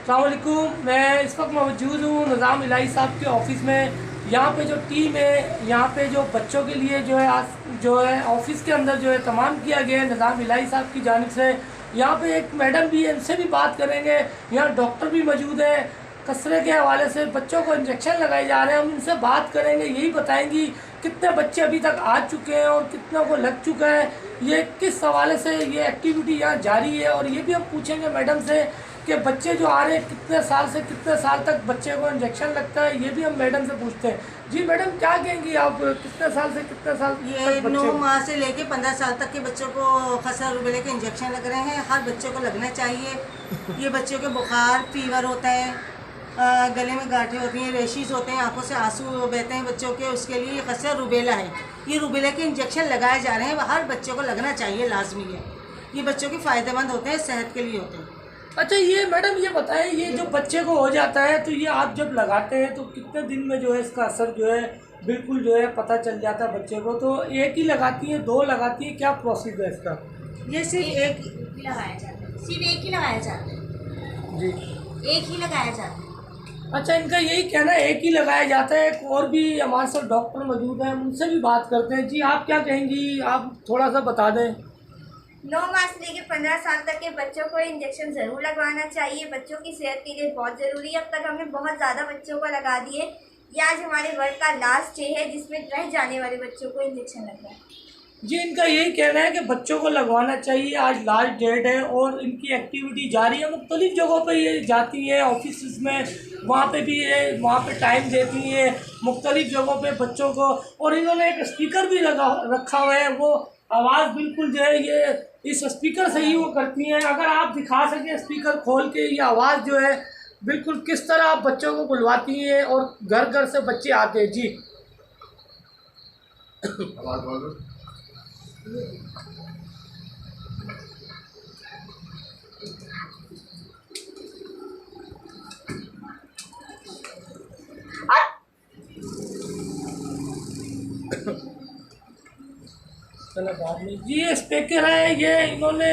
अस्सलाम वालेकुम। मैं इस वक्त मौजूद हूँ निज़ाम इलाही साहब के ऑफ़िस में। यहाँ पे जो टीम है, यहाँ पे जो बच्चों के लिए जो है आज जो है ऑफ़िस के अंदर जो है तमाम किया गया है निज़ाम इलाही साहब की जानिब से। यहाँ पे एक मैडम भी है, इनसे भी बात करेंगे। यहाँ डॉक्टर भी मौजूद है। कसरे के हवाले से बच्चों को इंजेक्शन लगाए जा रहे हैं, हम इनसे बात करेंगे। यही बताएंगी कितने बच्चे अभी तक आ चुके हैं और कितनों को लग चुका है, ये किस हवाले से ये एक्टिविटी यहाँ जारी है। और ये भी हम पूछेंगे मैडम से कि बच्चे जो आ रहे हैं कितने साल से कितने साल तक बच्चे को इंजेक्शन लगता है, ये भी हम मैडम से पूछते हैं। जी मैडम, क्या कहेंगी आप, कितने साल से कितने साल ये 9 माह से लेके 15 साल तक के बच्चों को खसरा रुबेले के इंजेक्शन लग रहे हैं। हर बच्चे को लगना चाहिए। ये बच्चों के बुखार, फीवर होता है, गले में गांठें होती हैं, रेशीज होते हैं, आंखों से आंसू बहते हैं बच्चों के, उसके लिए खसरा रुबेला है। ये रुबेला के इंजेक्शन लगाए जा रहे हैं, हर बच्चों को लगना चाहिए, लाजमी है। ये बच्चों के फ़ायदेमंद होते हैं, सेहत के लिए होते हैं। अच्छा ये मैडम ये बताएं, ये जो बच्चे को हो जाता है तो ये आप जब लगाते हैं तो कितने दिन में जो है इसका असर जो है बिल्कुल जो है पता चल जाता है बच्चे को? तो एक ही लगाती है, 2 लगाती है, क्या प्रोसेस है इसका? ये सिर्फ एक लगाया जाता है, सिर्फ एक ही लगाया जाता है जी, एक ही लगाया जाता है। अच्छा इनका यही कहना है एक ही लगाया जाता है। एक और भी हमारे साथ डॉक्टर मौजूद हैं, उनसे भी बात करते हैं। जी आप क्या कहेंगी, आप थोड़ा सा बता दें। 9 माह से लेकर 15 साल तक के बच्चों को इंजेक्शन ज़रूर लगवाना चाहिए। बच्चों की सेहत के लिए बहुत ज़रूरी है। अब तक हमने बहुत ज़्यादा बच्चों को लगा दिए। ये आज हमारे वर्ग का लास्ट डे है जिसमें रह जाने वाले बच्चों को इंजेक्शन लगना है। जी इनका यही कहना है कि बच्चों को लगवाना चाहिए, आज लास्ट डेट है और इनकी एक्टिविटी जारी है। मुख्तलिफ जगहों पे ये जाती है, ऑफिस में वहाँ पे भी ये वहाँ पे टाइम देती है मुख्तलिफ जगहों पे बच्चों को। और इन्होंने एक स्पीकर भी लगा रखा हुआ है, वो आवाज़ बिल्कुल जो है ये इस स्पीकर से ही वो करती हैं। अगर आप दिखा सकें स्पीकर खोल के, ये आवाज़ जो है बिल्कुल किस तरह आप बच्चों को बुलवाती हैं और घर घर से बच्चे आते हैं। जी जी ये स्पीकर है, ये इन्होंने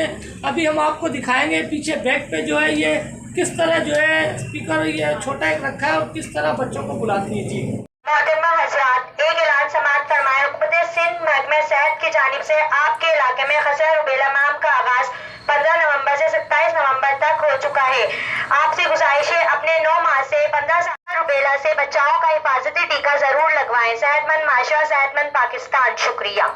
अभी हम आपको दिखाएंगे पीछे बैक पे जो है ये किस तरह जो है स्पीकर ये छोटा एक रखा है और किस तरह बच्चों को बुलाती है। जी मोहतरमा हजरात, एक ऐलान समाअत फरमाए। हुकूमत सिंध महकमा सेहत की जानिब से आपके इलाके में खसरा रुबेला माह का आगाज 15 नवंबर से 27 नवंबर तक हो चुका है। आपसे गुजारिश है अपने 9 माह से 15 साल रुबेला से बच्चाओं का हिफाजती टीका जरूर लगवाएं। सेहतमंद माशरा, सेहतमंद पाकिस्तान। शुक्रिया।